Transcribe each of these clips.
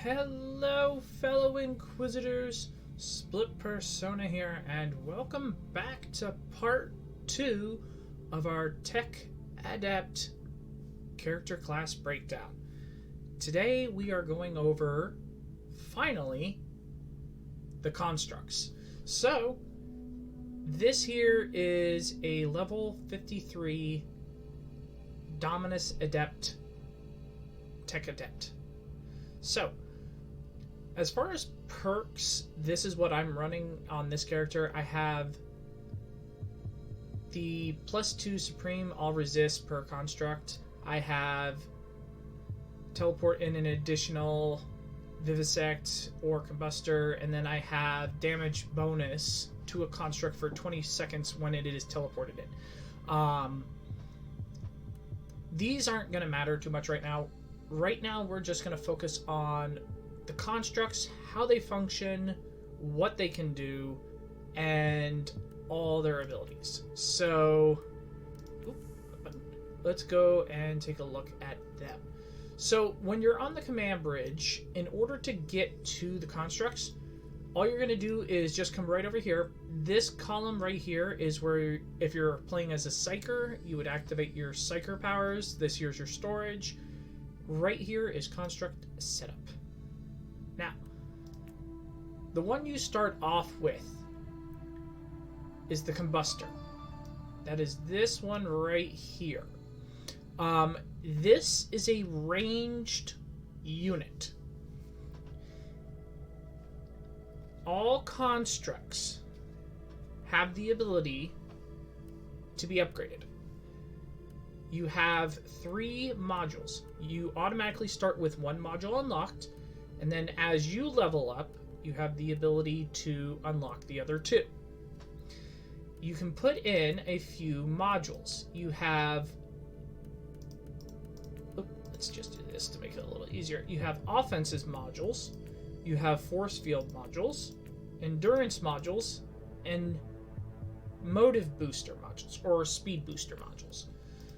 Hello, fellow Inquisitors, Split Persona here, and welcome back to part 2 of our TECH ADEPT character class breakdown. Today we are going over, finally, the constructs. So, this here is a level 53 Dominus Adept TECH ADEPT. So, as far as perks, this is what I'm running on this character. I have the +2 Supreme All Resist per construct. I have teleport in an additional Vivisector or Combustor, and then I have damage bonus to a construct for 20 seconds when it is teleported in. These aren't going to matter too much right now. Right now, we're just going to focus on the constructs, how they function, what they can do, and all their abilities. So, let's go and take a look at them. So, when you're on the command bridge, in order to get to the constructs, all you're going to do is just come right over here. This column right here is where, if you're playing as a Psyker, you would activate your Psyker powers. This here's your storage. Right here is construct setup. Now, the one you start off with is the Combustor. That is this one right here. This is a ranged unit. All constructs have the ability to be upgraded. You have 3 modules. You automatically start with 1 module unlocked, and then as you level up, you have the ability to unlock the other 2. You can put in a few modules. You have... let's just do this to make it a little easier. You have offenses modules, you have force field modules, endurance modules, and motive booster modules, or speed booster modules.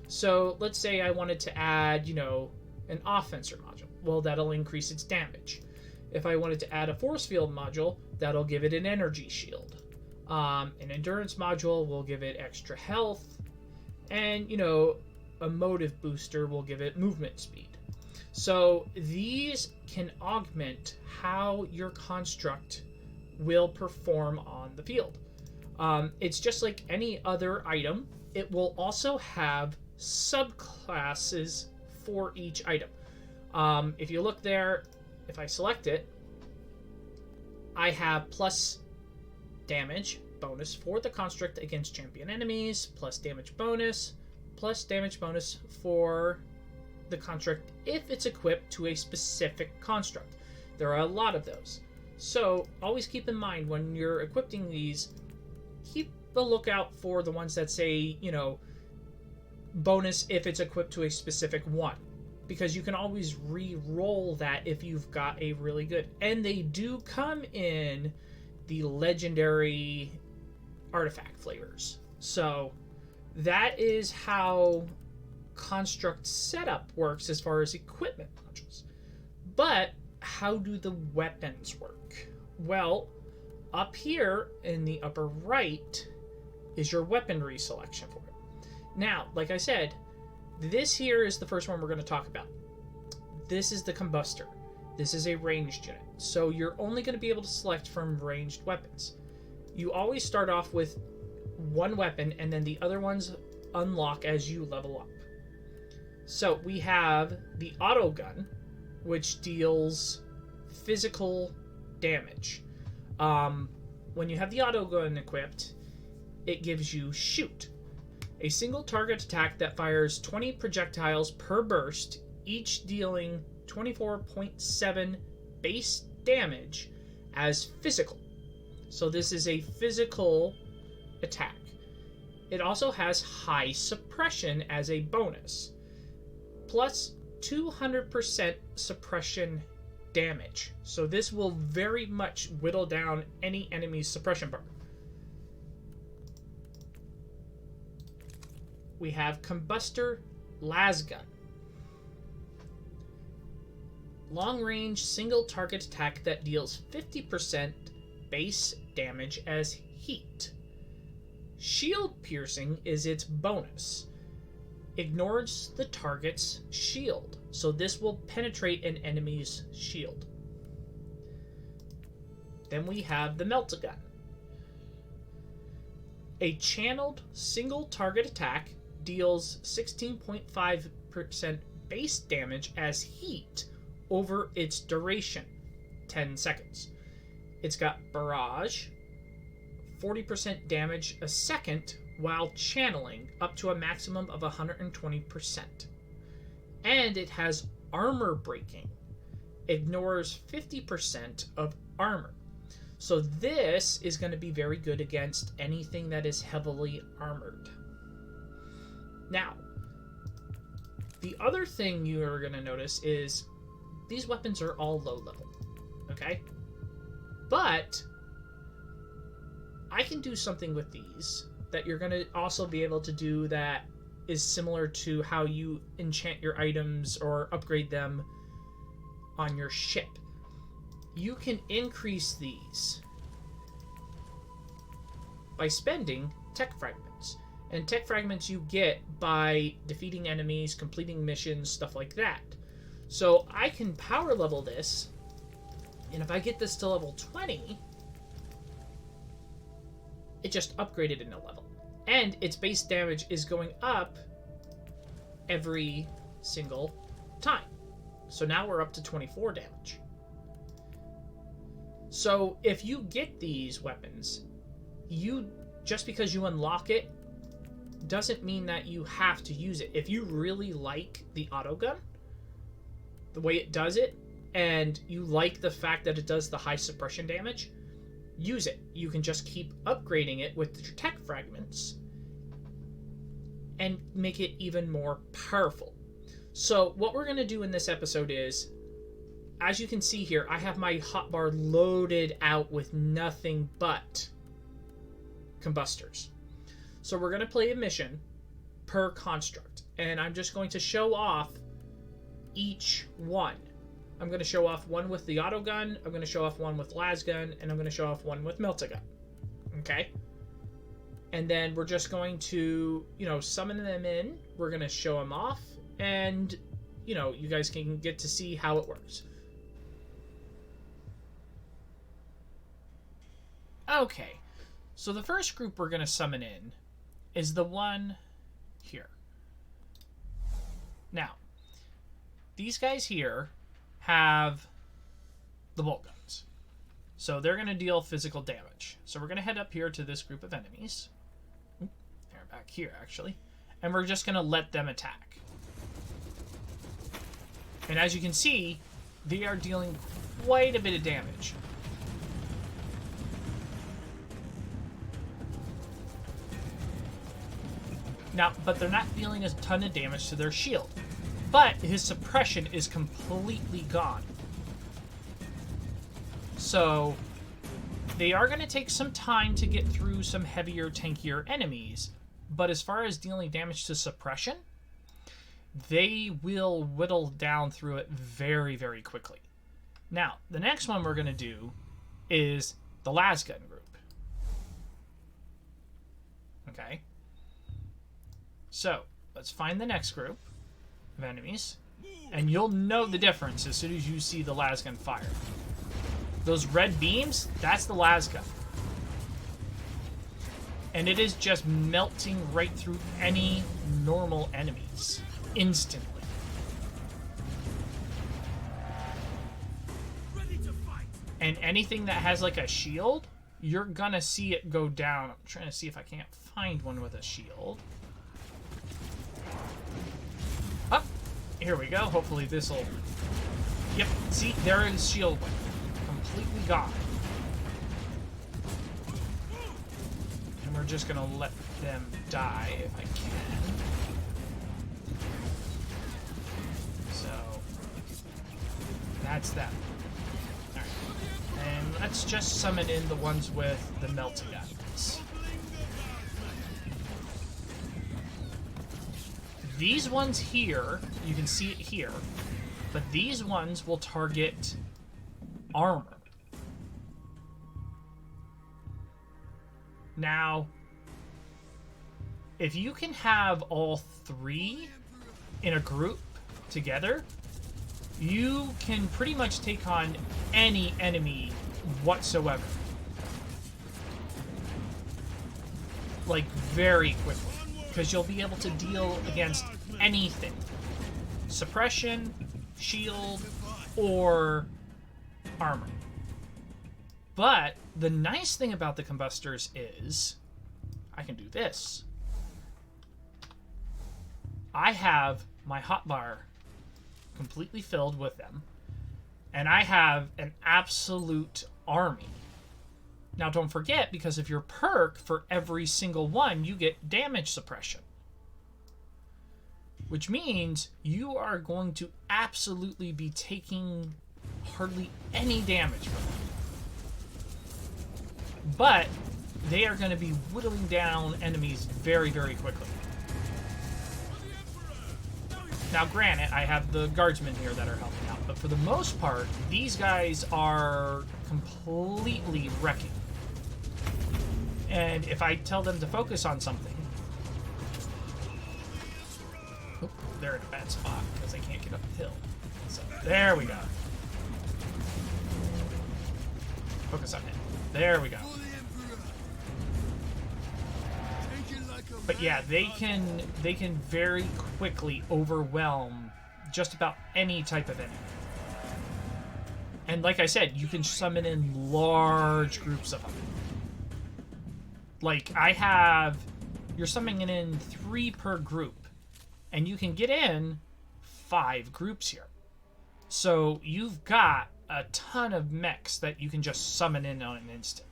So let's say I wanted to add, an offenser module. Well, that'll increase its damage. If I wanted to add a force field module, that'll give it an energy shield. An endurance module will give it extra health. And, a motive booster will give it movement speed. So these can augment how your construct will perform on the field. It's just like any other item. It will also have subclasses for each item. If you look there, if I select it, I have plus damage bonus for the construct against champion enemies, plus damage bonus for the construct if it's equipped to a specific construct. There are a lot of those. So always keep in mind when you're equipping these, keep a lookout for the ones that say, bonus if it's equipped to a specific one, because you can always re-roll that if you've got a really good, and they do come in the legendary artifact flavors. So that is how construct setup works as far as equipment modules. But how do the weapons work? Well, up here in the upper right is your weaponry selection for it. Now, like I said, this here is the first one we're going to talk about. This is the Combustor. This is a ranged unit. So you're only going to be able to select from ranged weapons. You always start off with 1 weapon, and then the other ones unlock as you level up. So we have the auto gun, which deals physical damage. When you have the auto gun equipped, it gives you shoot. A single target attack that fires 20 projectiles per burst, each dealing 24.7 base damage as physical. So this is a physical attack. It also has high suppression as a bonus, plus 200% suppression damage. So this will very much whittle down any enemy's suppression bar. We have Combustor Lasgun. long-range single-target attack that deals 50% base damage as heat. Shield piercing is its bonus. Ignores the target's shield, so this will penetrate an enemy's shield. Then we have the Melt-A-Gun. A channeled single-target attack deals 16.5% base damage as heat over its duration, 10 seconds. It's got barrage, 40% damage a second while channeling up to a maximum of 120%. And it has armor breaking, ignores 50% of armor. So this is going to be very good against anything that is heavily armored. Now, the other thing you are going to notice is these weapons are all low level, okay? But I can do something with these that you're going to also be able to do that is similar to how you enchant your items or upgrade them on your ship. You can increase these by spending tech fragments. And tech fragments you get by defeating enemies, completing missions, stuff like that. So I can power level this, and if I get this to level 20, it just upgraded in a level. And its base damage is going up every single time. So now we're up to 24 damage. So if you get these weapons, just because you unlock it doesn't mean that you have to use it. If you really like the autogun, the way it does it, and you like the fact that it does the high suppression damage, use it. You can just keep upgrading it with your tech fragments and make it even more powerful. So what we're going to do in this episode is, as you can see here, I have my hotbar loaded out with nothing but combustors. So we're going to play a mission per construct, and I'm just going to show off each one. I'm going to show off one with the autogun, I'm going to show off one with lasgun, and I'm going to show off one with Melt-A-Gun. Okay? And then we're just going to, summon them in. We're going to show them off, and, you guys can get to see how it works. Okay, so the first group we're going to summon in is the one here. Now, these guys here have the bolt guns. So they're going to deal physical damage. So we're going to head up here to this group of enemies. They're back here, actually. And we're just going to let them attack. And as you can see, they are dealing quite a bit of damage. Now, but they're not dealing a ton of damage to their shield. But his suppression is completely gone. So, they are going to take some time to get through some heavier, tankier enemies. But as far as dealing damage to suppression, they will whittle down through it very, very quickly. Now, the next one we're going to do is the lasgun group. Okay? So, let's find the next group of enemies, and you'll know the difference as soon as you see the lasgun fire. Those red beams, that's the lasgun. And it is just melting right through any normal enemies instantly. And anything that has like a shield, you're gonna see it go down. I'm trying to see if I can't find one with a shield. Oh, here we go. Hopefully this'll... Yep, see, there is shield one. Completely gone. And we're just gonna let them die if I can. So, that's that. Alright. And let's just summon in the ones with the Melt-A-Guns. These ones here, you can see it here, But these ones will target armor. Now, if you can have all three in a group together, you can pretty much take on any enemy whatsoever. Like, very quickly. Because you'll be able to deal against anything. Suppression, shield, or armor. But the nice thing about the Combustors is I can do this. I have my hotbar completely filled with them, and I have an absolute army. Now don't forget, because of your perk, for every single one you get damage suppression, which means you are going to absolutely be taking hardly any damage from them. But they are going to be whittling down enemies very, very quickly. Now, granted, I have the guardsmen here that are helping out, but for the most part, these guys are completely wrecking. And if I tell them to focus on something... Oh, they're in a bad spot because they can't get up the hill. So, there we go. Focus on him. There we go. But yeah, they can very quickly overwhelm just about any type of enemy. And like I said, you can summon in large groups of them. Like, you're summoning in 3 per group, and you can get in 5 groups here. So you've got a ton of mechs that you can just summon in on an instant.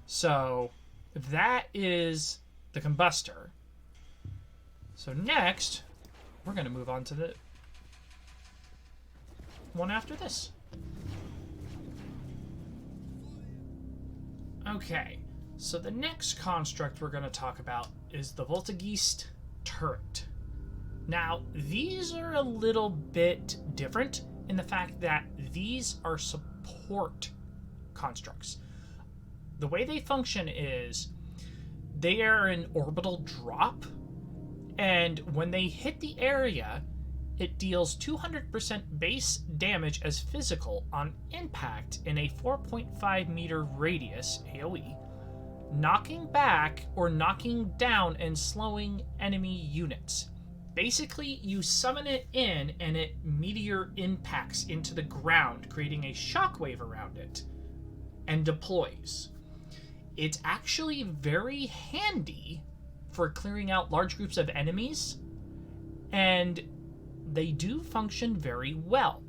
So that is the Combustor. So next, we're going to move on to the one after this. Okay, so the next construct we're going to talk about is the Voltigist turret. Now, these are a little bit different in the fact that these are support constructs. The way they function is they are an orbital drop, and when they hit the area, it deals 200% base damage as physical on impact in a 4.5 meter radius, AoE, knocking back or knocking down and slowing enemy units. Basically, you summon it in and it meteor impacts into the ground, creating a shockwave around it, and deploys. It's actually very handy for clearing out large groups of enemies, and they do function very well.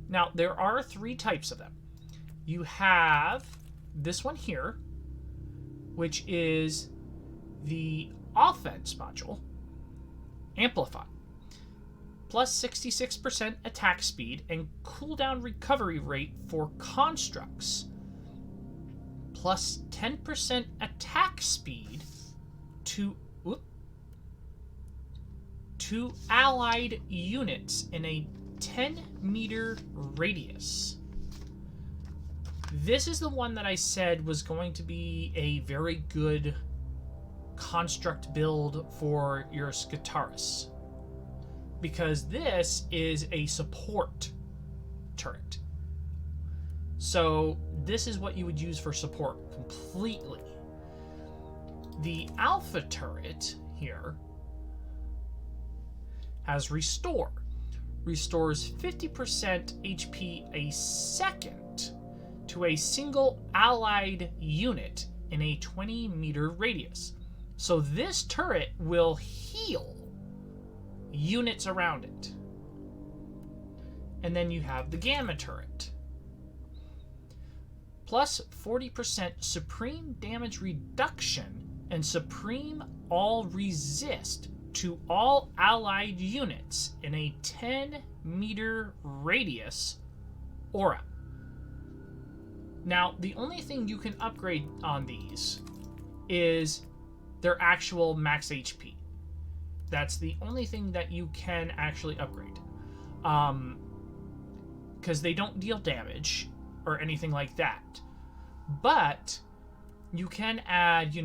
Now, there are 3 types of them. You have this one here, which is the offense module, Amplify, plus 66% attack speed and cooldown recovery rate for constructs, plus 10% attack speed to allied units in a 10 meter radius. This is the one that I said was going to be a very good construct build for your Skitaris, because this is a support turret. So this is what you would use for support completely. The Alpha turret here has Restore. Restores 50% HP a second to a single allied unit in a 20 meter radius. So this turret will heal units around it. And then you have the Gamma turret. Plus 40% supreme damage reduction and supreme all resist to all allied units in a 10 meter radius aura. Now, the only thing you can upgrade on these is their actual max HP. That's the only thing that you can actually upgrade. because they don't deal damage or anything like that. But you can add,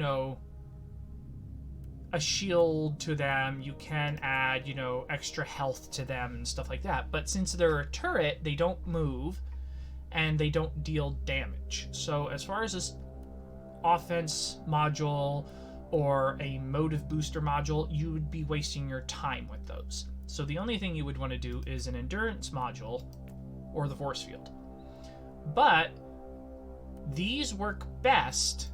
a shield to them. You can add, extra health to them and stuff like that. But since they're a turret, they don't move and they don't deal damage. So as far as this offense module or a motive booster module, you would be wasting your time with those. So the only thing you would want to do is an endurance module or the force field. But these work best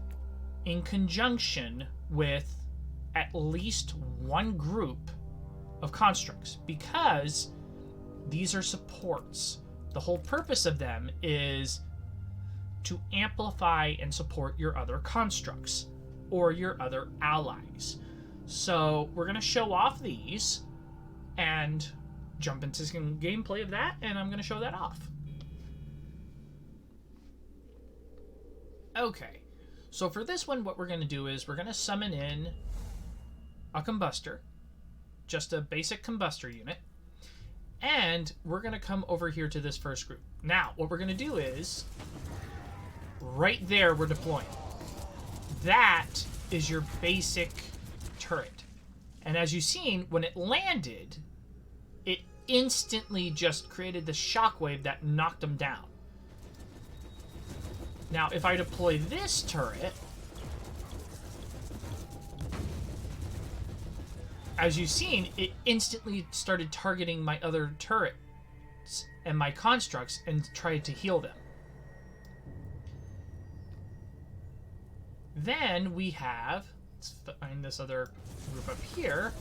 in conjunction with at least one group of constructs, because these are supports. The whole purpose of them is to amplify and support your other constructs or your other allies. So we're going to show off these and jump into some gameplay of that, and I'm going to show that off. Okay, so for this one, what we're going to do is we're going to summon in a Combustor, just a basic Combustor unit, and we're going to come over here to this first group. Now, what we're going to do is, right there we're deploying. That is your basic turret. And as you've seen, when it landed, it instantly just created the shockwave that knocked them down. Now, if I deploy this turret, as you've seen, it instantly started targeting my other turrets and my constructs and tried to heal them. Then we have, let's find this other group up here,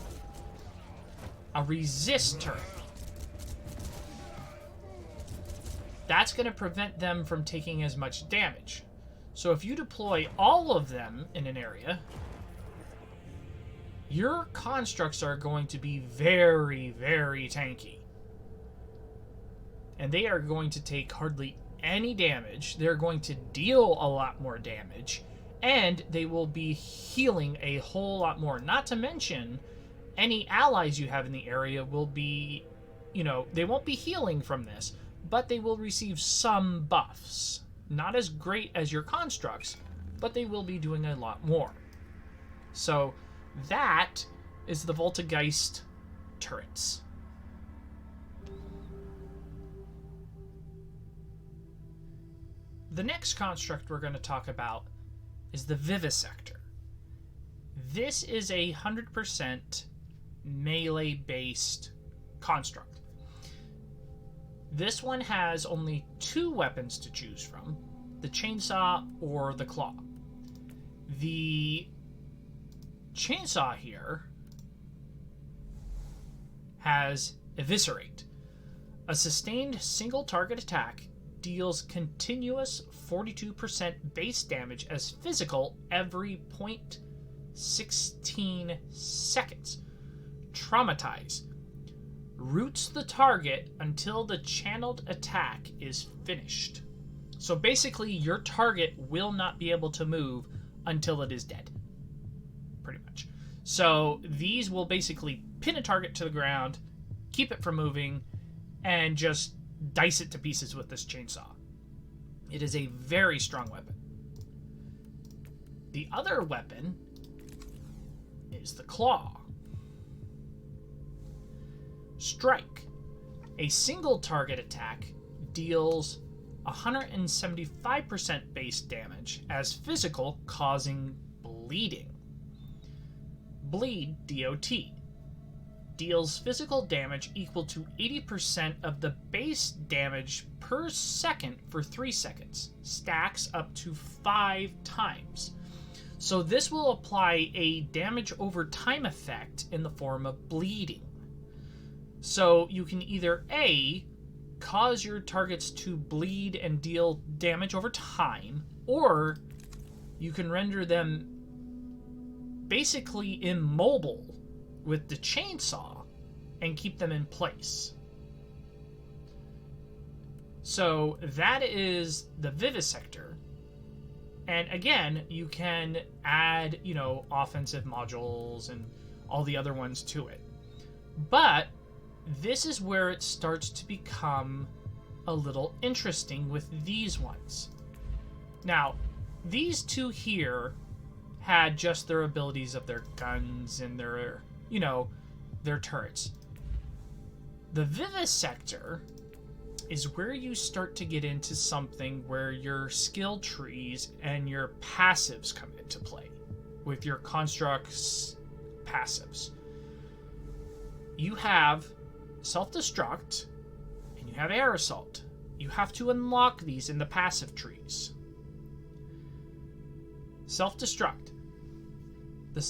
a resist turret. That's going to prevent them from taking as much damage. So if you deploy all of them in an area, your constructs are going to be very, very tanky. And they are going to take hardly any damage. They're going to deal a lot more damage. And they will be healing a whole lot more. Not to mention, any allies you have in the area will be, they won't be healing from this, but they will receive some buffs. Not as great as your constructs, but they will be doing a lot more. So that is the Voltageist turrets. The next construct we're going to talk about is the Vivisector. This is a 100% melee-based construct. This one has only 2 weapons to choose from, the chainsaw or the claw. The chainsaw here has Eviscerate. A sustained single target attack deals continuous 42% base damage as physical every 0.16 seconds. Traumatize. Roots the target until the channeled attack is finished. So basically, your target will not be able to move until it is dead. Pretty much. So these will basically pin a target to the ground, keep it from moving, and just dice it to pieces with this chainsaw. It is a very strong weapon. The other weapon is the claw. Strike. A single target attack deals 175% base damage as physical, causing bleeding. Bleed, DOT. Deals physical damage equal to 80% of the base damage per second for 3 seconds. Stacks up to 5 times. So this will apply a damage over time effect in the form of bleeding. So you can either A, cause your targets to bleed and deal damage over time, or you can render them basically immobile with the chainsaw and keep them in place. So that is the Vivisector. And again, you can add, offensive modules and all the other ones to it. But this is where it starts to become a little interesting with these ones. Now, these two here had just their abilities of their guns and their, their turrets. The Vivisector is where you start to get into something where your skill trees and your passives come into play with your constructs passives. You have self-destruct and you have air assault. You have to unlock these in the passive trees. Self-destruct. The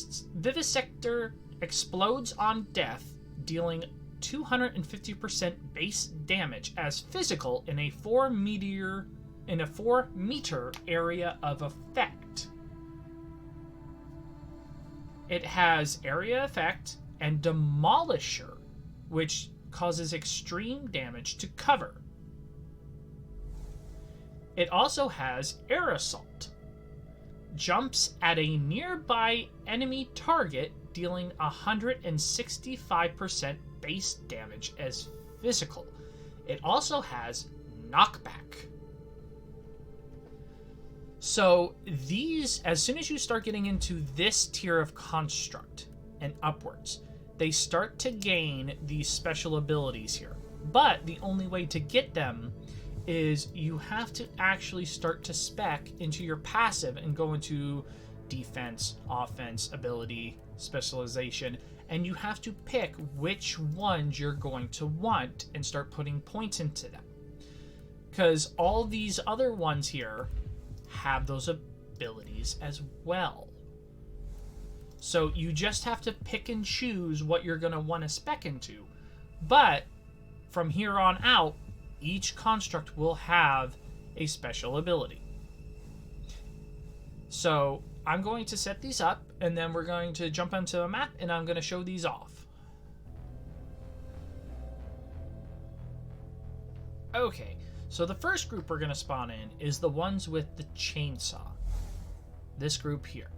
Vivisector explodes on death, dealing 250% base damage as physical in a 4 meter area of effect. It has area effect and demolisher, which causes extreme damage to cover. It also has air assault. Jumps at a nearby enemy target, dealing 165% base damage as physical. It also has knockback. So these, as soon as you start getting into this tier of construct and upwards, they start to gain these special abilities here. But the only way to get them is you have to actually start to spec into your passive and go into defense, offense, ability, specialization, and you have to pick which ones you're going to want and start putting points into them. Because all these other ones here have those abilities as well. So you just have to pick and choose what you're going to want to spec into. But from here on out, each construct will have a special ability. So I'm going to set these up, and then we're going to jump onto a map, and I'm going to show these off. Okay, so the first group we're going to spawn in is the ones with the chainsaw. This group here.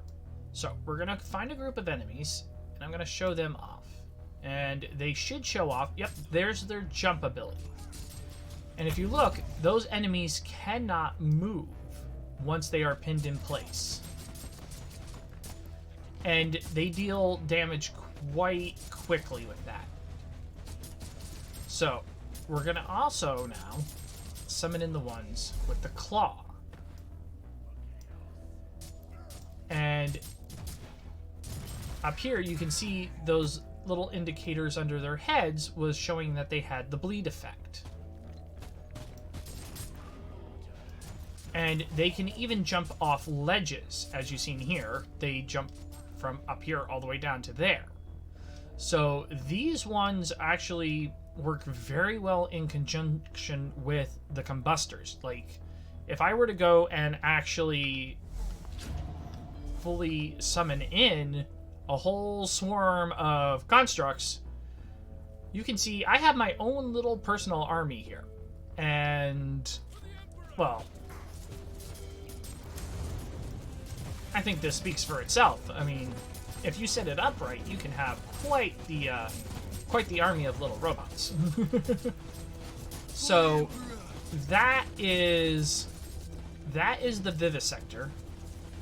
So we're going to find a group of enemies, and I'm going to show them off. And they should show off, yep, there's their jump ability. And if you look, those enemies cannot move once they are pinned in place. And they deal damage quite quickly with that. So, we're going to also now summon in the ones with the claw. And up here you can see those little indicators under their heads was showing that they had the bleed effect. And they can even jump off ledges, as you've seen here. They jump from up here all the way down to there. So these ones actually work very well in conjunction with the combustors. Like, if I were to go and actually fully summon in a whole swarm of constructs, you can see I have my own little personal army here. And, well, I think this speaks for itself. I mean, if you set it up right, you can have quite the army of little robots. So that is the Vivisector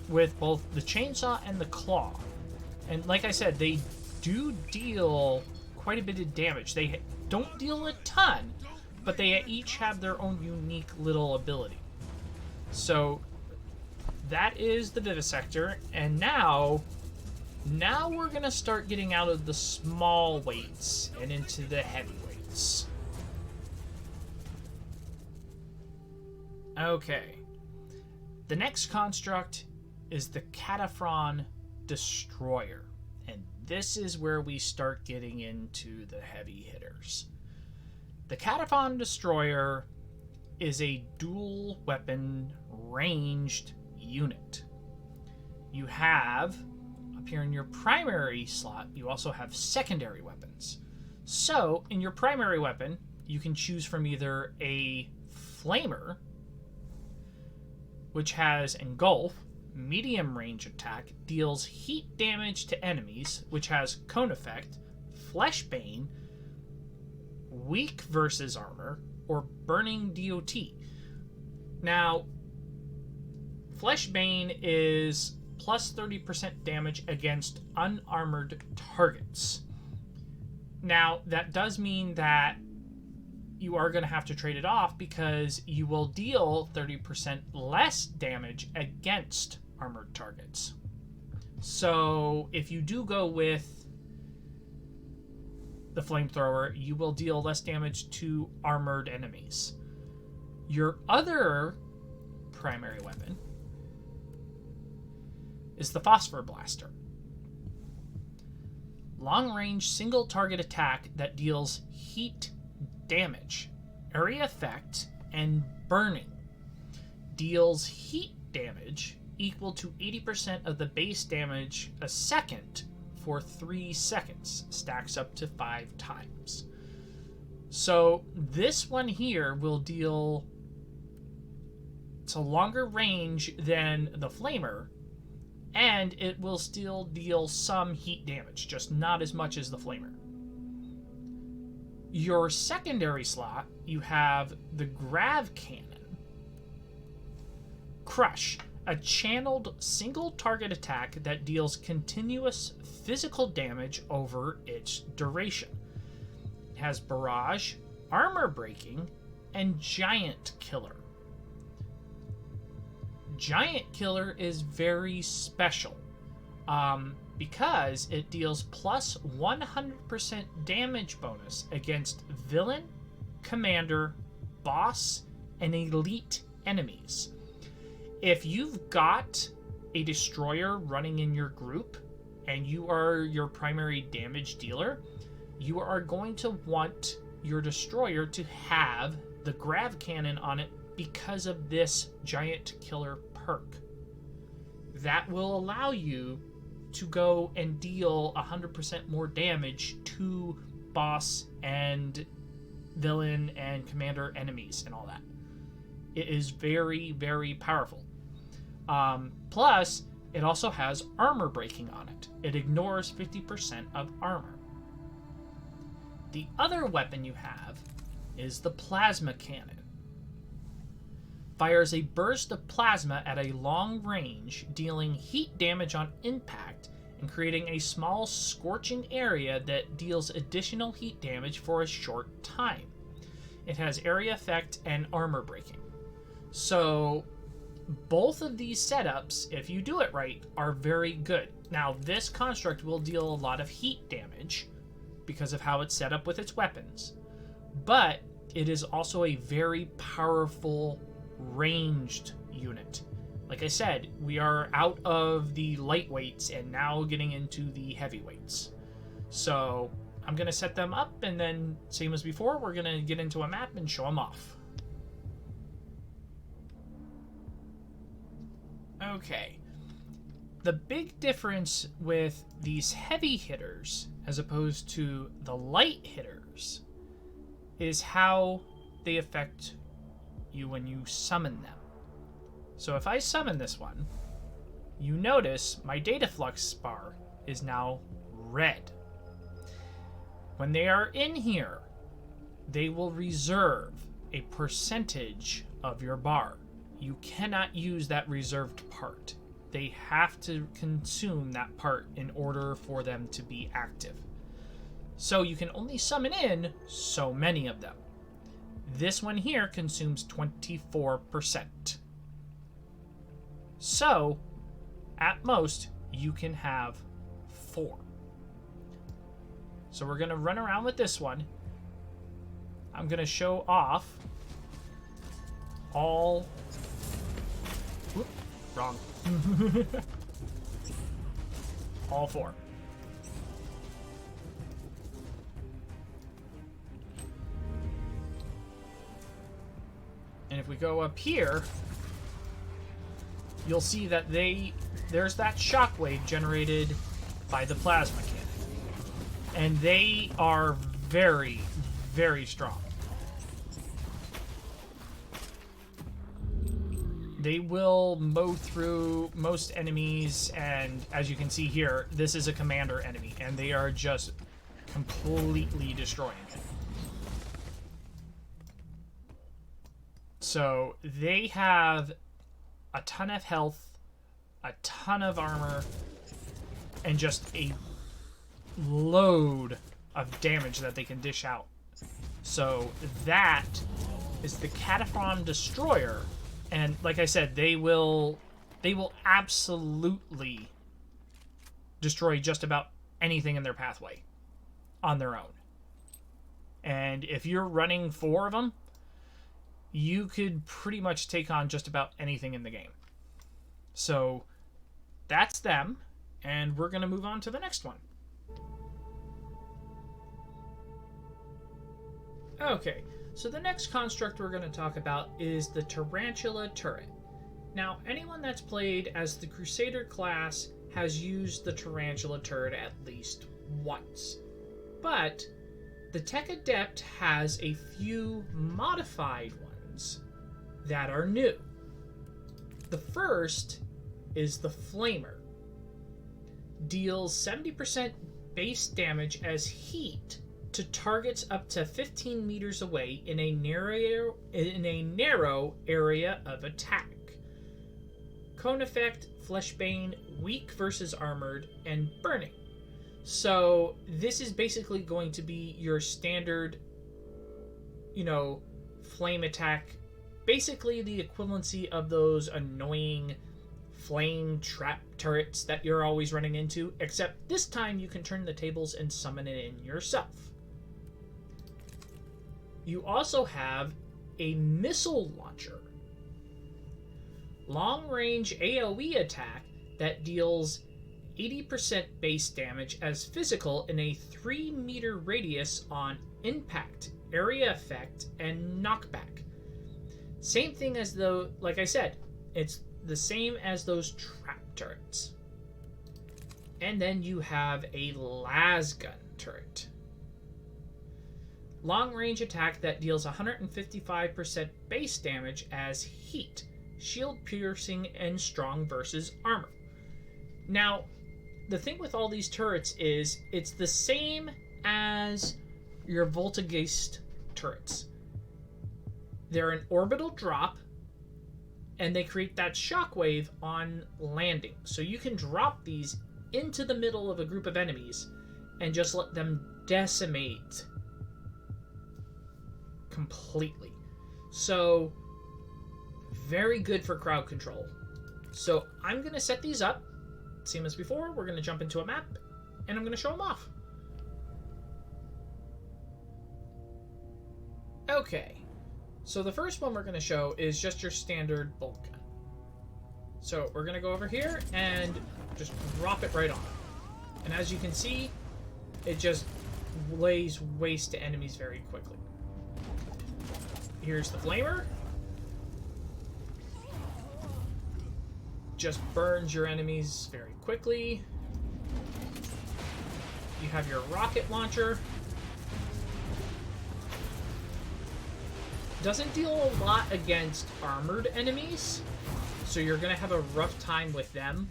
with both the chainsaw and the claw. And like I said, they do deal quite a bit of damage. They don't deal a ton, but they each have their own unique little ability. So that is the Vivisector, and now we're gonna start getting out of the small weights and into the heavyweights. Okay. The next construct is the Cataphron Destroyer, and this is where we start getting into the heavy hitters. The Cataphron Destroyer is a dual weapon ranged unit. You have, up here in your primary slot, you also have secondary weapons. So, in your primary weapon, you can choose from either a flamer, which has engulf, medium range attack, deals heat damage to enemies, which has cone effect, fleshbane, weak versus armor, or burning DOT. Now, Fleshbane is plus 30% damage against unarmored targets. Now, that does mean that you are going to have to trade it off because you will deal 30% less damage against armored targets. So, if you do go with the flamethrower, you will deal less damage to armored enemies. Your other primary weapon is the Phosphor Blaster. Long-range single-target attack that deals heat damage, area effect, and burning. Deals heat damage equal to 80% of the base damage a second for 3 seconds. Stacks up to 5 times. So this one here will deal... It's a longer range than the Flamer, and it will still deal some heat damage, just not as much as the Flamer. Your secondary slot, you have the Grav Cannon. Crush, a channeled single target attack that deals continuous physical damage over its duration. It has Barrage, Armor Breaking, and Giant Killer. Giant Killer is very special because it deals plus 100% damage bonus against villain, commander, boss, and elite enemies. If you've got a destroyer running in your group and you are your primary damage dealer, you are going to want your destroyer to have the Grav Cannon on it because of this Giant Killer perk. That will allow you to go and deal 100% more damage to boss and villain and commander enemies and all that. It is very, very powerful. Plus, it also has armor breaking on it. It ignores 50% of armor. The other weapon you have is the Plasma Cannon. Fires a burst of plasma at a long range, dealing heat damage on impact and creating a small scorching area that deals additional heat damage for a short time. It has area effect and armor breaking. So both of these setups, if you do it right, are very good. Now, this construct will deal a lot of heat damage because of how it's set up with its weapons, but it is also a very powerful ranged unit. Like I said, we are out of the lightweights and now getting into the heavyweights. So I'm going to set them up, and then, same as before, we're going to get into a map and show them off. Okay. The big difference with these heavy hitters as opposed to the light hitters is how they affect you when you summon them. So if I summon this one, you notice my data flux bar is now red. When they are in here, they will reserve a percentage of your bar. You cannot use that reserved part. They have to consume that part in order for them to be active. So you can only summon in so many of them. This one here consumes 24%. So, at most, you can have 4. So we're going to run around with this one. I'm going to show off all... Whoop, wrong. All 4. And if we go up here, you'll see that there's that shockwave generated by the plasma cannon. And they are very, very strong. They will mow through most enemies, and as you can see here, this is a commander enemy, and they are just completely destroying it. So they have a ton of health, a ton of armor, and just a load of damage that they can dish out. So that is the Cataphron Destroyer, and like I said, they will absolutely destroy just about anything in their pathway on their own. And if you're running 4 of them, you could pretty much take on just about anything in the game. So that's them, and we're going to move on to the next one. Okay, so the next construct we're going to talk about is the Tarantula turret. Now, anyone that's played as the Crusader class has used the Tarantula turret at least once. But the TECH ADEPT has a few modified ones that are new. The first is the Flamer. Deals 70% base damage as heat to targets up to 15 meters away in a narrow area of attack. Cone effect, Fleshbane, weak versus armored, and burning. So this is basically going to be your standard, flame attack. Basically the equivalency of those annoying flame trap turrets that you're always running into, except this time you can turn the tables and summon it in yourself. You also have a missile launcher. Long-range AoE attack that deals 80% base damage as physical in a 3-meter radius on impact, area effect, and knockback. Same thing as though, like I said, it's the same as those trap turrets. And then you have a lasgun turret. Long-range attack that deals 155% base damage as heat, shield piercing, and strong versus armor. Now, the thing with all these turrets is it's the same as your Voltageist turrets. They're an orbital drop, and they create that shockwave on landing. So you can drop these into the middle of a group of enemies and just let them decimate completely. So very good for crowd control. So I'm going to set these up. Same as before, we're going to jump into a map, and I'm going to show them off. Okay, so the first one we're going to show is just your standard bolt gun. So we're going to go over here and just drop it right on. And as you can see, it just lays waste to enemies very quickly. Here's the Flamer. Just burns your enemies very quickly. You have your rocket launcher. Doesn't deal a lot against armored enemies, so you're going to have a rough time with them.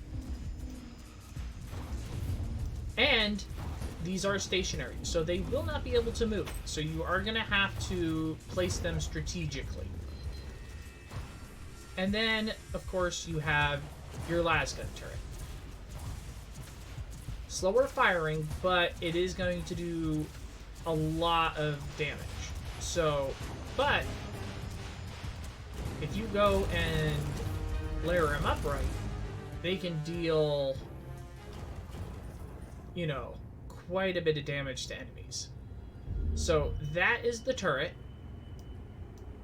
And these are stationary, so they will not be able to move. So you are going to have to place them strategically. And then, of course, you have your lasgun turret. Slower firing, but it is going to do a lot of damage. So, but if you go and layer them up right, they can deal, quite a bit of damage to enemies. So that is the turret.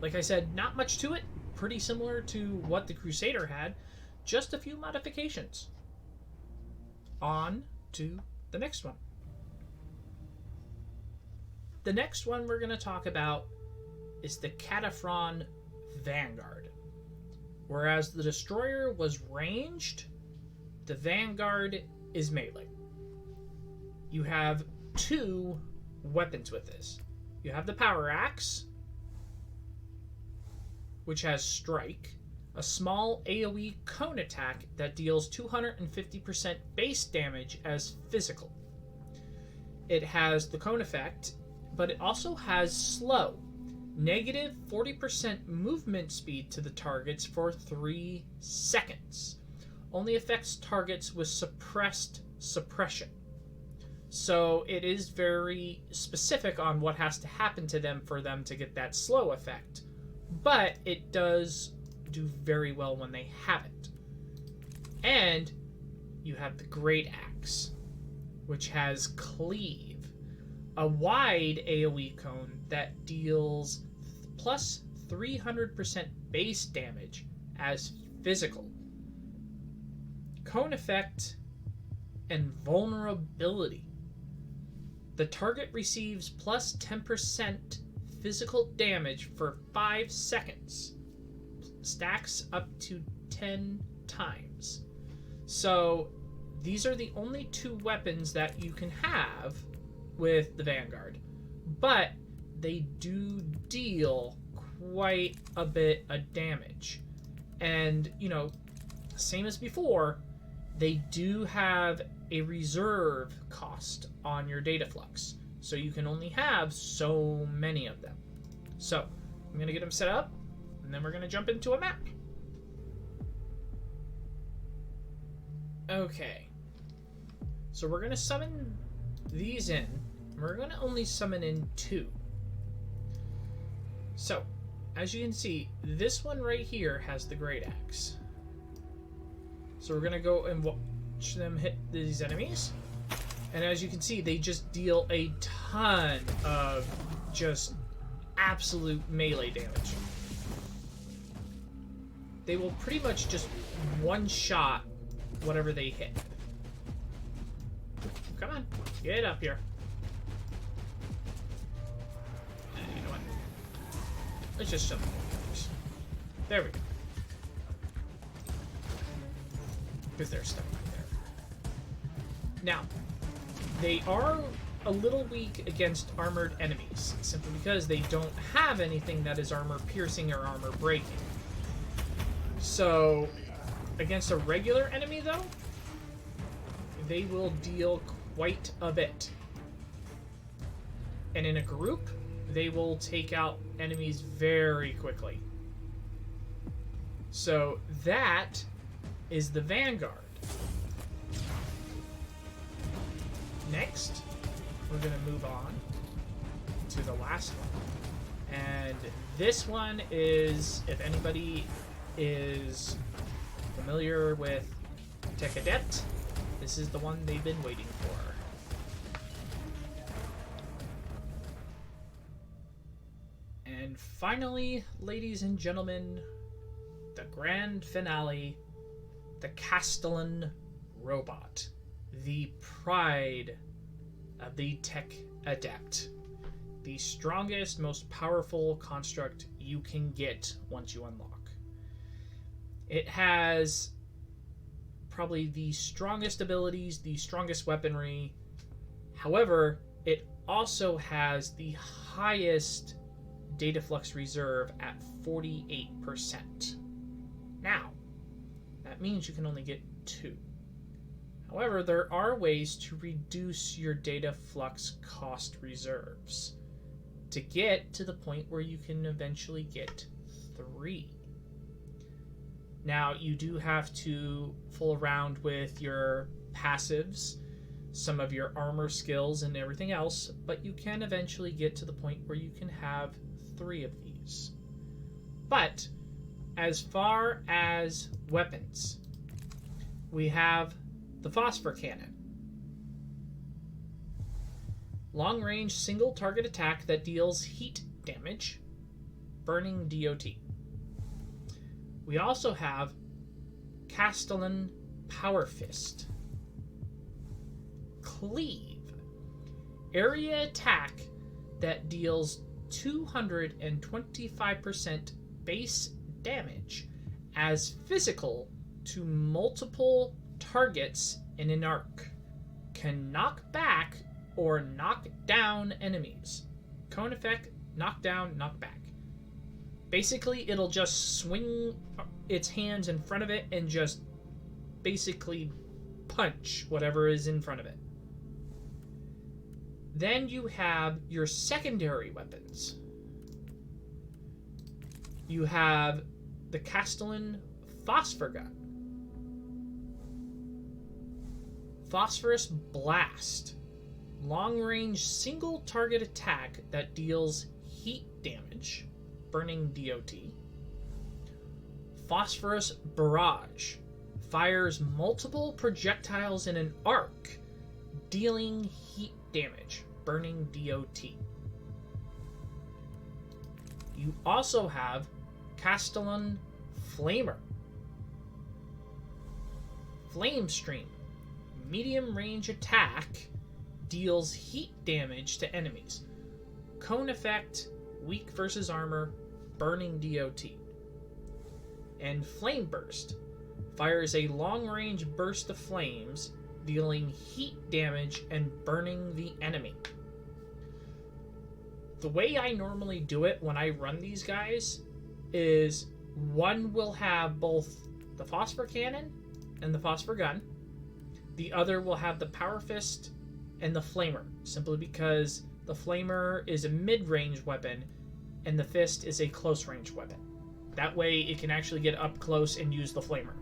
Like I said, not much to it. Pretty similar to what the Crusader had. Just a few modifications. On to the next one. The next one we're going to talk about is the Cataphron Vanguard. Whereas the Destroyer was ranged, the Vanguard is melee. You have 2 weapons with this. You have the Power Axe, which has Strike, a small AoE cone attack that deals 250% base damage as physical. It has the cone effect, but it also has Slow, Negative 40% movement speed to the targets for 3 seconds. Only affects targets with suppressed suppression. So it is very specific on what has to happen to them for them to get that slow effect. But it does do very well when they have it. And you have the Great Axe, which has Cleave, a wide AoE cone that deals plus 300% base damage as physical. Cone effect and vulnerability. The target receives plus 10% physical damage for 5 seconds. Stacks up to 10 times. So these are the only 2 weapons that you can have with the Vanguard. But they do deal quite a bit of damage. And, you know, same as before, they do have a reserve cost on your data flux. So you can only have so many of them. So, I'm going to get them set up, and then we're going to jump into a map. Okay. So we're going to summon these in. We're going to only summon in 2. So, as you can see, this one right here has the Great Axe. So we're going to go and watch them hit these enemies. And as you can see, they just deal a ton of just absolute melee damage. They will pretty much just one-shot whatever they hit. Come on, get up here. You know what? Let's just shove them. There we go. Because they're stuck right there. Now, they are a little weak against armored enemies, simply because they don't have anything that is armor piercing or armor breaking. So, against a regular enemy, though, they will deal quite a bit. And in a group, they will take out enemies very quickly. So, that is the Vanguard. Next, we're going to move on to the last one. And this one is, if anybody is familiar with TECH ADEPT, this is the one they've been waiting for. And finally, ladies and gentlemen, the grand finale, the Castellan robot. The pride of the TECH ADEPT. The strongest, most powerful construct you can get once you unlock. It has probably the strongest abilities, the strongest weaponry. However, it also has the highest data flux reserve at 48%. Now, that means you can only get 2. However, there are ways to reduce your data flux cost reserves to get to the point where you can eventually get 3. Now, you do have to fool around with your passives, some of your armor skills and everything else, but you can eventually get to the point where you can have 3 of these. But, as far as weapons, we have the Phosphor Cannon. Long-range single target attack that deals heat damage, burning DOT. We also have Castellan Power Fist. Cleave. Area attack that deals 225% base damage as physical to multiple targets in an arc. Can knock back or knock down enemies. Cone effect, knock down, knock back. Basically, it'll just swing its hands in front of it and just basically punch whatever is in front of it. Then you have your secondary weapons. You have the Castellan Phosphor Gun. Phosphorus Blast. Long-range single-target attack that deals heat damage, burning DOT. Phosphorus Barrage. Fires multiple projectiles in an arc, dealing heat damage, burning DOT. You also have Castellan Flamer. Flame Stream. Medium range attack, deals heat damage to enemies. Cone effect, weak versus armor, burning DOT. And Flame Burst. Fires a long-range burst of flames, dealing heat damage and burning the enemy. The way I normally do it when I run these guys is one will have both the Phosphor Cannon and the Phosphor Gun. The other will have the Power Fist and the Flamer, simply because the Flamer is a mid-range weapon and the Fist is a close-range weapon. That way it can actually get up close and use the Flamer.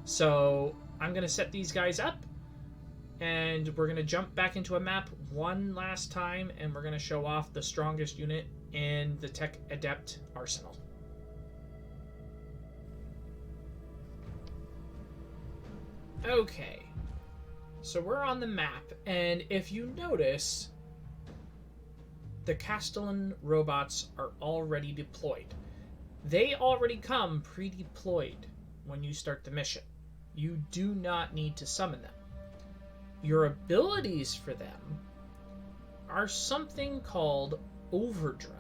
So I'm going to set these guys up, and we're going to jump back into a map one last time, and we're going to show off the strongest unit in the TECH ADEPT arsenal. Okay, so we're on the map, and if you notice, the Castellan robots are already deployed. They already come pre-deployed when you start the mission. You do not need to summon them. Your abilities for them are something called Overdrive.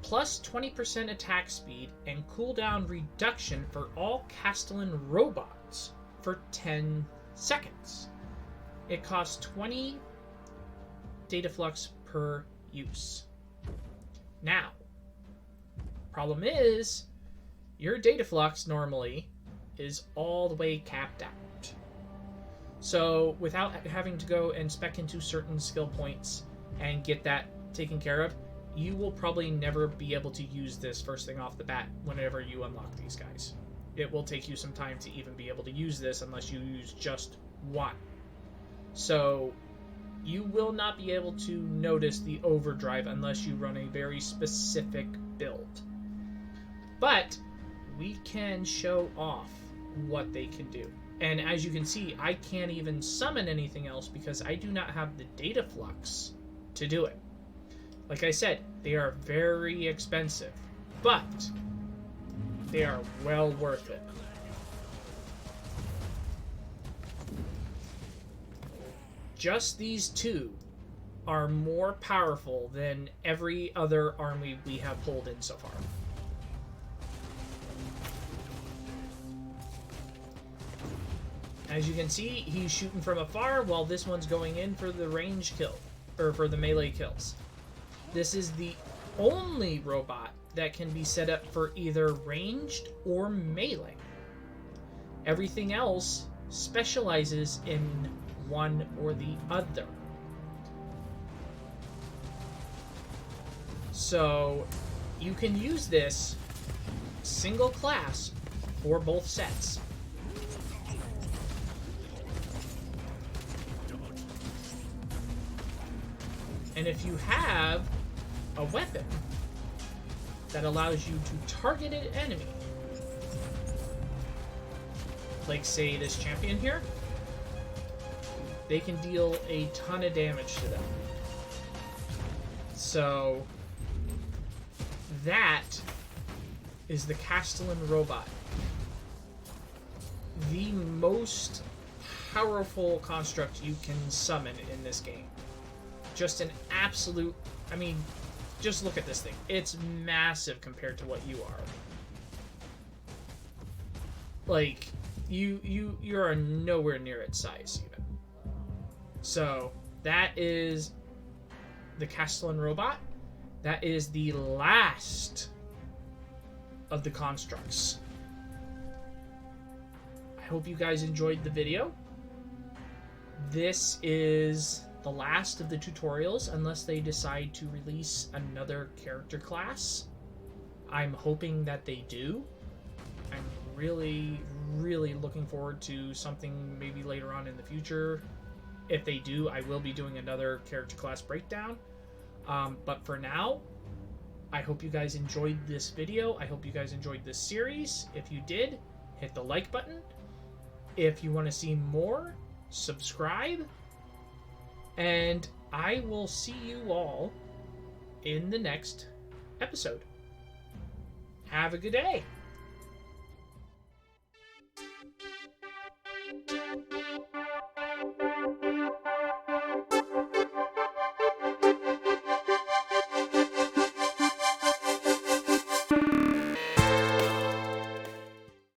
Plus 20% attack speed and cooldown reduction for all Castellan robots for 10 seconds. It costs 20 data flux per use. Now, problem is, your data flux normally is all the way capped out. So without having to go and spec into certain skill points and get that taken care of, you will probably never be able to use this first thing off the bat whenever you unlock these guys. It will take you some time to even be able to use this unless you use just one. So you will not be able to notice the overdrive unless you run a very specific build. But we can show off what they can do. And as you can see, I can't even summon anything else because I do not have the data flux to do it. Like I said, they are very expensive, but they are well worth it. Just these two are more powerful than every other army we have pulled in so far. As you can see, he's shooting from afar while this one's going in for the range kill, or for the melee kills. This is the only robot that can be set up for either ranged or melee. Everything else specializes in one or the other. So you can use this single class for both sets. And if you have a weapon that allows you to target an enemy, like say this champion here, they can deal a ton of damage to them. So that is the Castellan robot. The most powerful construct you can summon in this game. Just an absolute, I mean, just look at this thing. It's massive compared to what you are. Like, you're nowhere near its size, even. So, that is the Castellan robot. That is the last of the constructs. I hope you guys enjoyed the video. This is the last of the tutorials, unless they decide to release another character class. I'm hoping that they do. I'm really, really looking forward to something maybe later on in the future. If they do, I will be doing another character class breakdown. But for now, I hope you guys enjoyed this video. I hope you guys enjoyed this series. If you did, hit the like button. If you want to see more, subscribe. And I will see you all in the next episode. Have a good day.